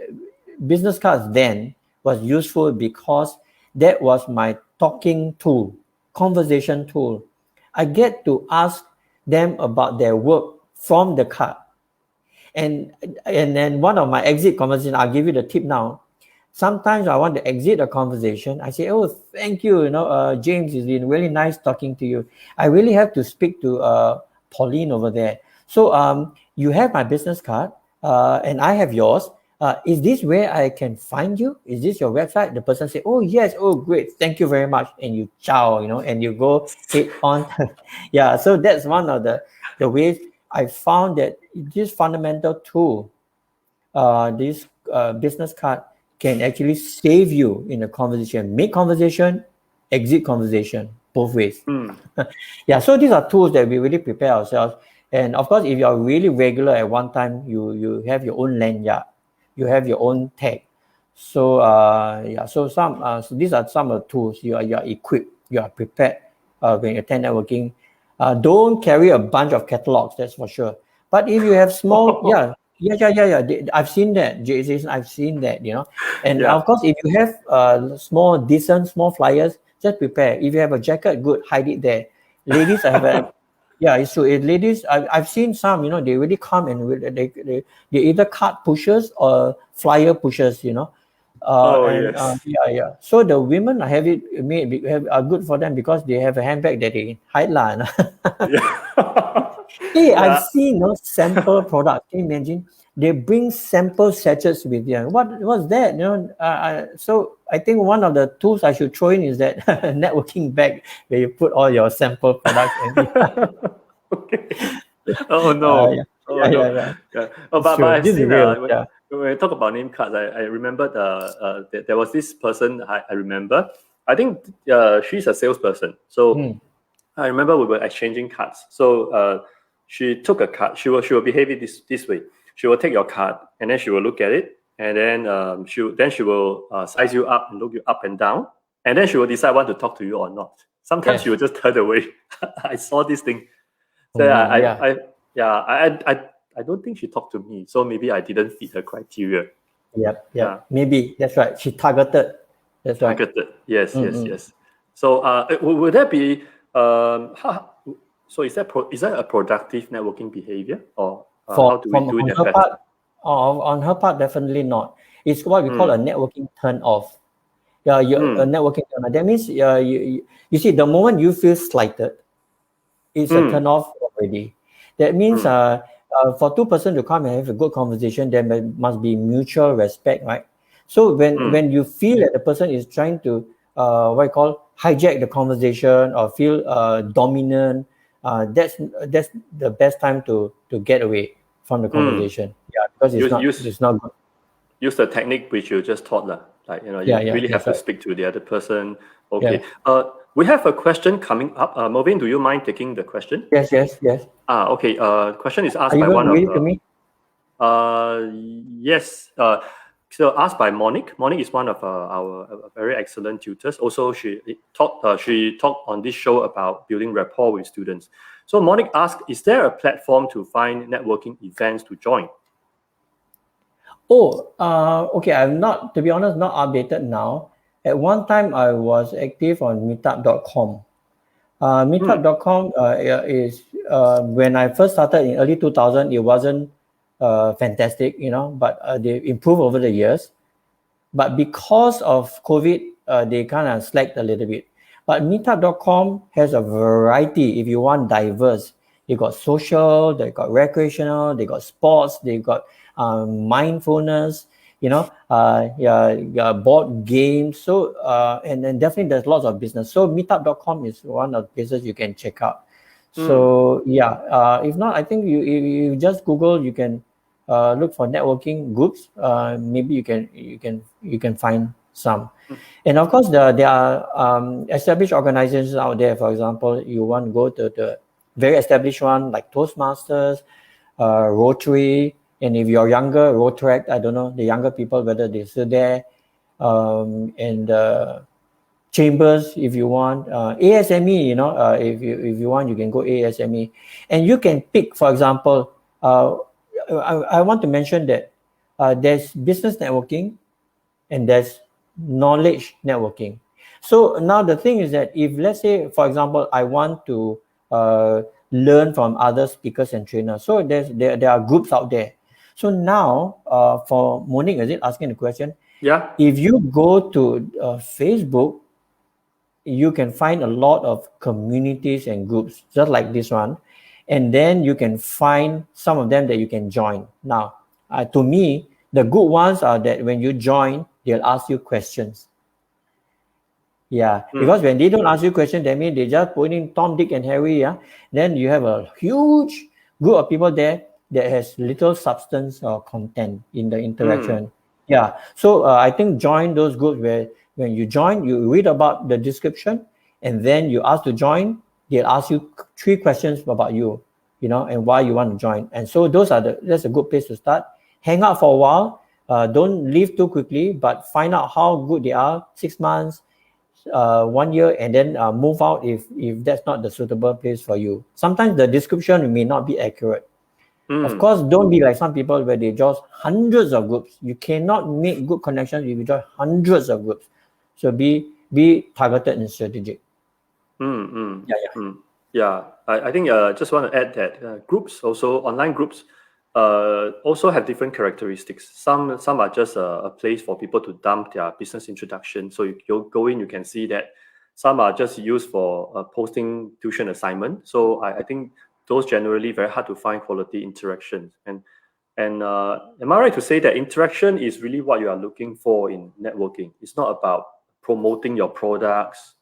business cards then was useful because that was my talking tool, conversation tool. I get to ask them about their work from the card. And then one of my exit conversations, I'll give you the tip now. Sometimes I want to exit a conversation. I say, thank you, James, it's been really nice talking to you. I really have to speak to Pauline over there. So you have my business card, and I have yours. Is this where I can find you? Is this your website? The person say, oh, yes. Oh, great. Thank you very much. And you ciao, and you go head on. Yeah, so that's one of the ways I found that this fundamental tool, this business card, can actually save you in a conversation, make conversation, exit conversation, both ways. Yeah, so these are tools that we really prepare ourselves. And of course, if you're really regular at one time, you have your own lanyard, you have your own tag. So so these are some of the tools. You are equipped, you are prepared when you attend networking. Don't carry a bunch of catalogs, that's for sure. But if you have small, I've seen that, Jason. I've seen that, And of course, if you have small flyers, just prepare. If you have a jacket, good, hide it there. Ladies, I have it's true. Ladies, I've seen some, they really come and they either card pushers or flyer pushers, So the women have it are good for them because they have a handbag that they hide lah. Hey, I've seen sample products. Can you imagine? They bring sample sachets with them. What's that? So I think one of the tools I should throw in is that networking bag where you put all your sample products in. Okay. Oh no. But I've seen when we talk about name cards, I remember there was this person I remember. I think she's a salesperson. So I remember we were exchanging cards. So she took a card. She will behave it this way. She will take your card and then she will look at it, and then she will size you up and look you up and down, and then she will decide want to talk to you or not. Sometimes she will just turn away. I saw this thing. So I don't think she talked to me, so maybe I didn't fit her criteria. Yeah. Maybe that's right. She targeted. That's right. Targeted. Yes. So would that be so is that a productive networking behavior, or how do we do that better? On her part, definitely not. It's what we call a networking turn off. A networking turn off. That means you see, the moment you feel slighted, it's a turn off already. That means for two persons to come and have a good conversation, there must be mutual respect, right? So when you feel that the person is trying to hijack the conversation or feel dominant, that's the best time to get away from the conversation. Because it's not good. Use the technique which you just taught, like you really have to speak to the other person. Okay. We have a question coming up. Mervin, do you mind taking the question? Yes. Okay. Question is asked by one of. Yes. So asked by Monique. Monique is one of our very excellent tutors. Also, she talked on this show about building rapport with students. So Monique asked, is there a platform to find networking events to join? Okay. I'm not, to be honest, not updated now. At one time, I was active on meetup.com. Meetup.com is when I first started in early 2000. It wasn't fantastic, but they improved over the years. But because of COVID, they kind of slacked a little bit. But meetup.com has a variety. If you want diverse, they got social, they got recreational, they got sports, they got mindfulness, board games. So, and then definitely there's lots of business. So meetup.com is one of the places you can check out. So if not, I think you just Google, you can look for networking groups. Maybe you can find some. And of course, there are established organizations out there. For example, you want to go to the very established one like Toastmasters, Rotary, and if you're younger, Rotaract. I don't know the younger people whether they're still there, and chambers if you want, ASME. If you want, you can go ASME, and you can pick. For example, I want to mention that there's business networking and there's knowledge networking. So now the thing is that if, let's say, for example, I want to learn from other speakers and trainers, so there are groups out there. So now for Monique, is it asking the question? Yeah. If you go to Facebook, you can find a lot of communities and groups just like this one, and then you can find some of them that you can join. Now, to me, the good ones are that when you join, they'll ask you questions. Yeah, because when they don't ask you questions, that means they just put in Tom, Dick, and Harry. Yeah, then you have a huge group of people there that has little substance or content in the interaction. Yeah, so I think join those groups where when you join, you read about the description, and then you ask to join. They'll ask you 3 questions about you, and why you want to join. And so that's a good place to start. Hang out for a while. Don't leave too quickly, but find out how good they are. 6 months. 1 year, and then move out if that's not the suitable place for you. Sometimes the description may not be accurate. Of course, don't be like some people where they join hundreds of groups. You cannot make good connections if you join hundreds of groups. So be targeted and strategic. Yeah. I think just want to add that groups, also online groups, also have different characteristics. Some are just a place for people to dump their business introduction. So you go in, you can see that some are just used for posting tuition assignment. So I think those generally very hard to find quality interactions. And am I right to say that interaction is really what you are looking for in networking? It's not about promoting your products.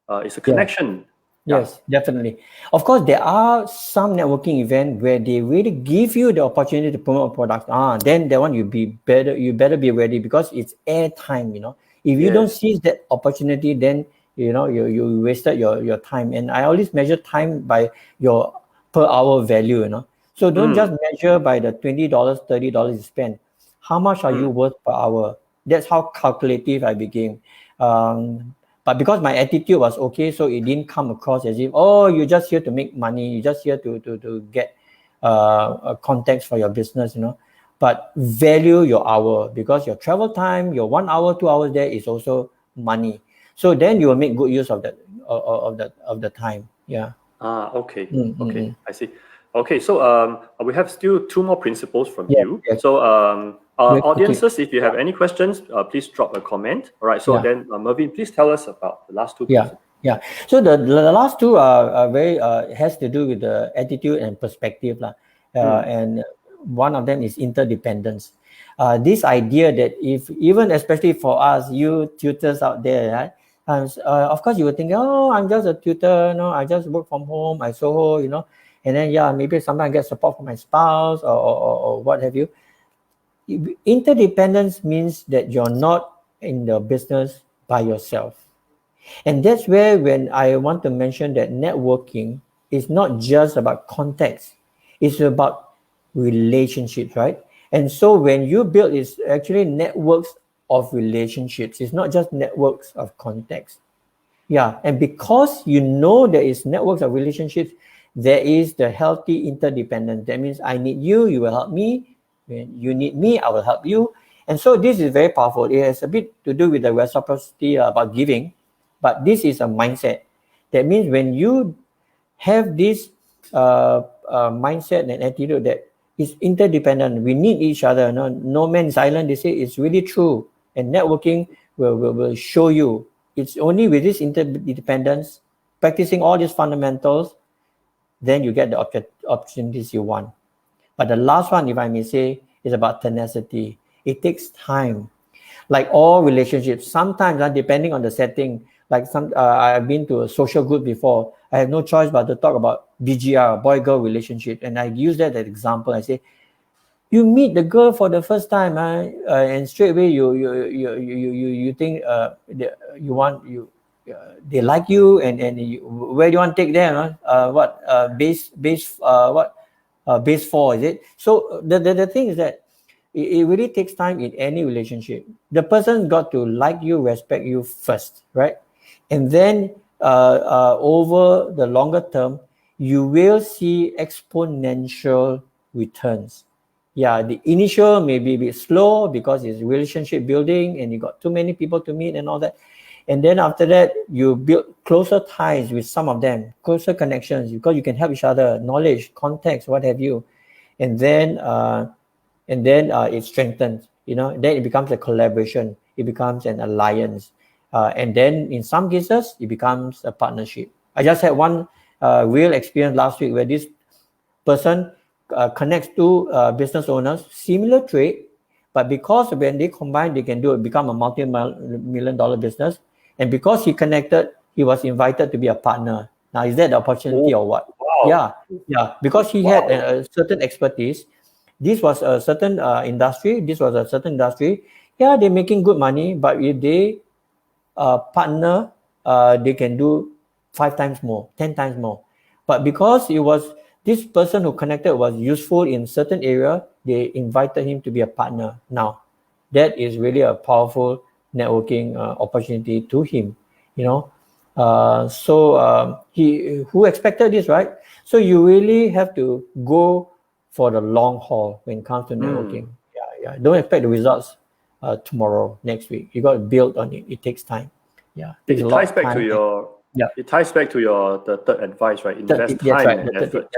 It's a connection. Yes, definitely. Of course, there are some networking events where they really give you the opportunity to promote a product. Then that one you better be ready because it's airtime. If you don't seize that opportunity, then you wasted your time. And I always measure time by your per hour value. So don't just measure by the $20, $30 you spend. How much are you worth per hour? That's how calculative I became. But because my attitude was okay, so it didn't come across as if, you're just here to make money, you're just here to get a context for your business, But value your hour because your travel time, your 1 hour, 2 hours there is also money. So then you will make good use of the time. Yeah. Okay. Okay, I see. Okay, so we have still 2 more principles from you. Yes. So our audiences, if you have any questions, please drop a comment. All right. So then, Mervin, please tell us about the last 2 principles. Yeah. So the last 2 are very has to do with the attitude and perspective, and one of them is interdependence. This idea that if even especially for us, you tutors out there, right? Of course, you would think, I'm just a tutor. I just work from home. I Soho, and then maybe sometimes I get support from my spouse or what have you. Interdependence means that you're not in the business by yourself. And that's where when I want to mention that networking is not just about context, it's about relationships, right? And so when you build, it's actually networks of relationships. It's not just networks of context. Yeah, and because there is networks of relationships, there is the healthy interdependence. That means I need you, you will help me. When you need me, I will help you. And so this is very powerful. It has a bit to do with the reciprocity about giving, but this is a mindset. That means when you have this mindset and attitude that is interdependent, we need each other. No man's island, they say, it's really true. And networking will show you it's only with this interdependence, practicing all these fundamentals, then you get the opportunities you want. But the last one, if I may say, is about tenacity. It takes time. Like all relationships, sometimes depending on the setting, like I've been to a social group before, I have no choice but to talk about BGR, boy-girl relationship, and I use that as an example. I say, you meet the girl for the first time, and straight away you think they like you, and where do you want to take them? Base 4, is it? So the thing is that it really takes time in any relationship. The person got to like you, respect you first, right? And then over the longer term, you will see exponential returns. Yeah, the initial may be a bit slow because it's relationship building and you got too many people to meet and all that. And then after that, you build closer ties with some of them, closer connections, because you can help each other, knowledge, context, what have you. And then it strengthens, then it becomes a collaboration, it becomes an alliance. And then in some cases, it becomes a partnership. I just had one real experience last week where this person connects to business owners, similar trade, but because when they combine, they can become a multi-million dollar business. And because he connected, he was invited to be a partner. Now, is that the opportunity or what? Wow. Yeah. Because he had a certain expertise. This was a certain industry. Yeah, they're making good money, but if they partner, they can do 5 times more, 10 times more. But because it was this person who connected was useful in certain area, they invited him to be a partner. Now, that is really a powerful networking opportunity to him, he who expected this, right? So you really have to go for the long haul when it comes to networking. Yeah. Don't expect the results tomorrow, next week. You got to build on it. It takes time. Yeah, it ties back to your the third advice, right? Invest time and effort.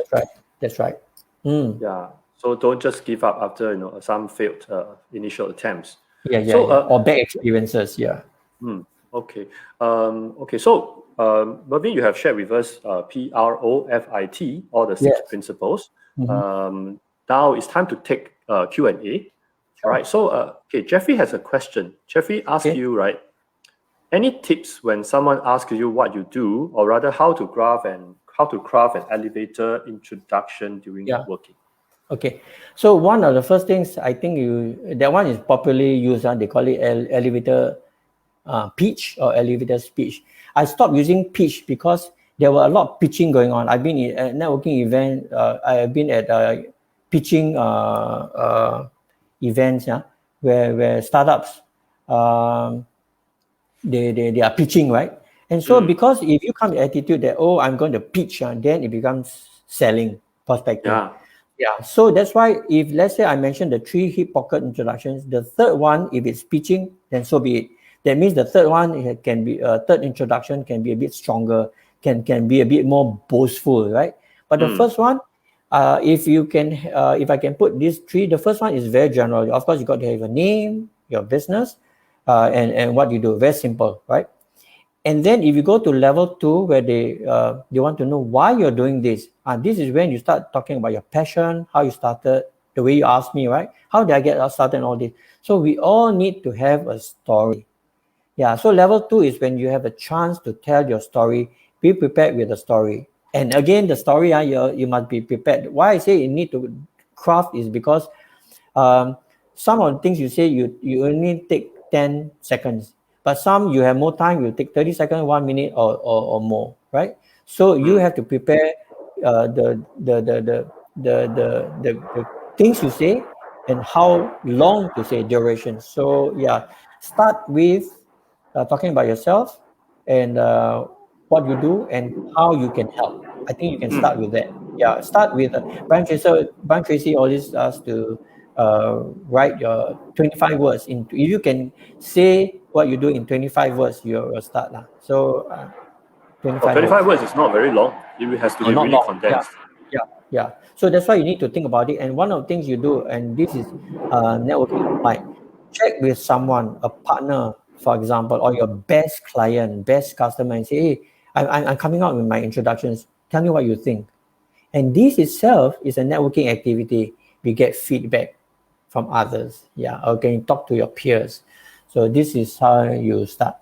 That's right. Yeah. So don't just give up after some failed initial attempts. Or bad experiences. Yeah. Okay. So Mervin, you have shared with us P.R.O.F.I.T, all the 6 principles. Now it's time to take Q&A. Sure. All right. So Jeffrey has a question. Jeffrey asked you, right? Any tips when someone asks you what you do, or rather how to craft an elevator introduction during networking? Okay, so one of the first things I think that one is popularly used. They call it elevator pitch or elevator speech. I stopped using pitch because there were a lot of pitching going on. I've been at networking event. I have been at pitching events. Where startups they are pitching, right? And so because if you come with attitude that I'm going to pitch, then it becomes selling perspective. Yeah. So that's why if let's say I mentioned the 3 hip pocket introductions, the third one, if it's pitching, then so be it. That means the third one can be third introduction can be a bit stronger, can be a bit more boastful, right? But the first one, if I can put these 3, the first one is very general. Of course, you got to have a name, your business, and what you do. Very simple, right? And then if you go to level 2, where they want to know why you're doing this, this is when you start talking about your passion, how you started, the way you asked me, right? How did I get started and all this? So we all need to have a story. Yeah, so level 2 is when you have a chance to tell your story. Be prepared with the story. And again, the story, you must be prepared. Why I say you need to craft is because some of the things you say, you only take 10 seconds. But some you have more time, you take 30 seconds, 1 minute or more, right? So you have to prepare the things you say and how long to say, duration. So start with talking about yourself and what you do and how you can help. I think you can start with that. Yeah, start with Brian Tracy always asks to write your 25 words. If you can say what you do in 25 words, you'll start. So 25 words is not very long. It has to be really long. Condensed. Yeah. So that's why you need to think about it. And one of the things you do, and this is networking applied, check with someone, a partner, for example, or your best client, best customer, and say, hey, I'm coming out with my introductions. Tell me what you think. And this itself is a networking activity. We get feedback from others. Yeah, or can you talk to your peers? So this is how you start.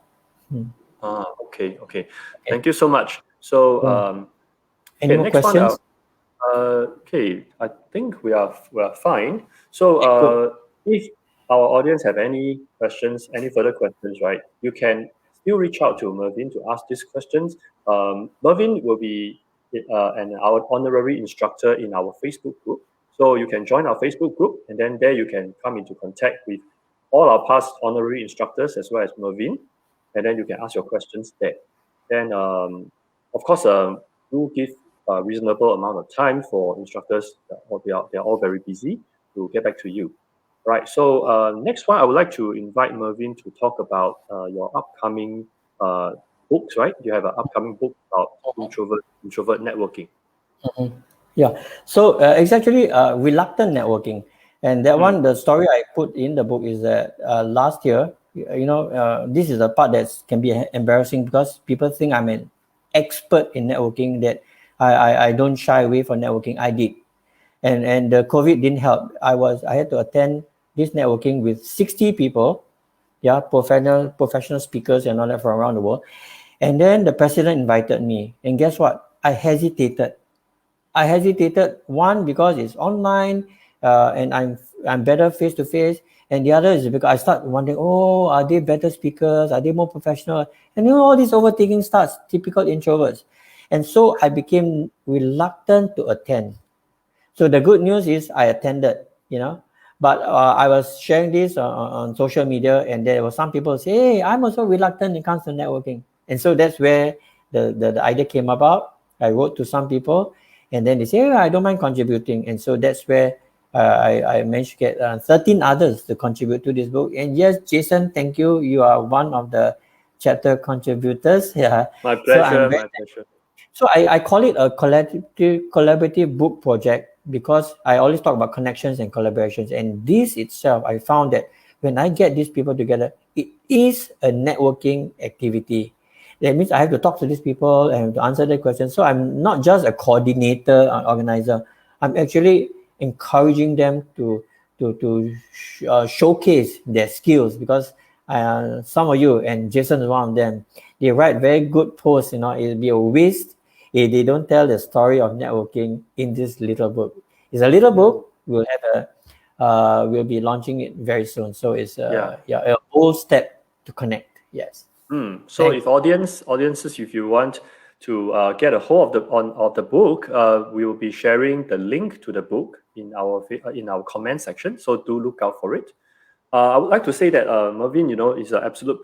Okay. Thank you so much. So, Any more next one. questions? Okay, I think we are fine. So, Good. if our audience have any questions, any further questions, right, you can still reach out to Mervin to ask these questions. Mervin will be our honorary instructor in our Facebook group. So you can join our Facebook group, and then there you can come into contact with all our past honorary instructors as well as Mervin, and then you can ask your questions there. Then, of course, do give a reasonable amount of time for instructors. They're all very busy to get back to you. Right. So next one, I would like to invite Mervin to talk about your upcoming books. Right? You have an upcoming book about introvert networking. Yeah. So it's actually reluctant networking, and that one, the story I put in the book is that last year, this is the part that can be embarrassing because people think I'm an expert in networking. That I don't shy away from networking. I did, and the COVID didn't help. I had to attend this networking with 60 people, yeah, professional speakers and all that from around the world, and then the president invited me, and guess what? I hesitated. One because it's online, and I'm better face to face, and the other is because I start wondering, oh, are they better speakers? Are they more professional? And all this overthinking starts, typical introverts, and so I became reluctant to attend. So the good news is I attended, but I was sharing this on social media, and there were some people say, hey, I'm also reluctant when it comes to networking, and so that's where the idea came about. I wrote to some people, and then they say, hey, I don't mind contributing, and so that's where I managed to get 13 others to contribute to this book. And yes, Jason, thank you. You are one of the chapter contributors. Yeah. My pleasure. So I call it a collaborative book project because I always talk about connections and collaborations. And this itself, I found that when I get these people together, it is a networking activity. That means I have to talk to these people and to answer their questions. So I'm not just a coordinator, an organizer. I'm actually encouraging them to showcase their skills because some of you, and Jason is one of them, they write very good posts. It'll be a waste if they don't tell the story of networking in this little book. It's a little book. We'll be launching it very soon. So it's a bold step to connect. Yes. So if audiences, if you want to get a hold of the book, we will be sharing the link to the book in our comment section. So do look out for it. I would like to say that Mervin, it's an absolute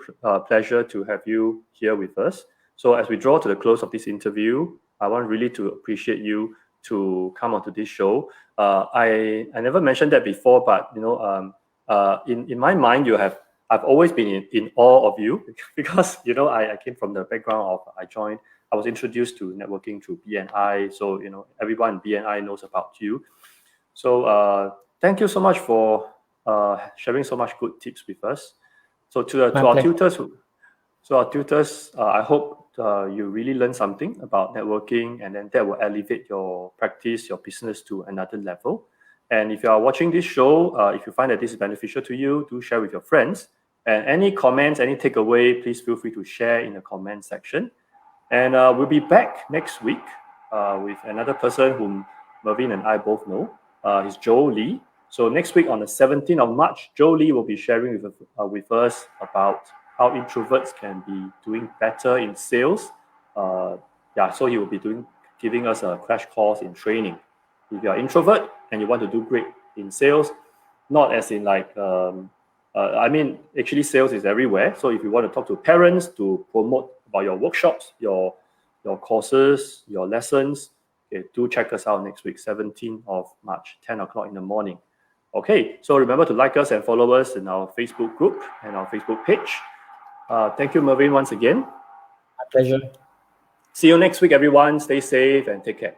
pleasure to have you here with us. So as we draw to the close of this interview, I want really to appreciate you to come onto this show. I never mentioned that before, but in my mind, I've always been in awe of you because I came from the background of I was introduced to networking through BNI, so everyone in BNI knows about you. So thank you so much for sharing so much good tips with us. So to our tutors, I hope you really learn something about networking, and then that will elevate your practice, your business to another level. And if you are watching this show, if you find that this is beneficial to you, do share with your friends. And any comments, any takeaway, please feel free to share in the comment section. And we'll be back next week with another person whom Mervin and I both know. He's Joe Lee. So next week on the 17th of March, Joe Lee will be sharing with us about how introverts can be doing better in sales. So he will be giving us a crash course in training. If you are introvert and you want to do great in sales, not as in actually sales is everywhere. So if you want to talk to parents to promote about your workshops, your courses, your lessons, okay, do check us out next week, 17th of March, 10 o'clock in the morning. Okay, so remember to like us and follow us in our Facebook group and our Facebook page. Thank you, Mervin, once again. My pleasure. See you next week, everyone. Stay safe and take care.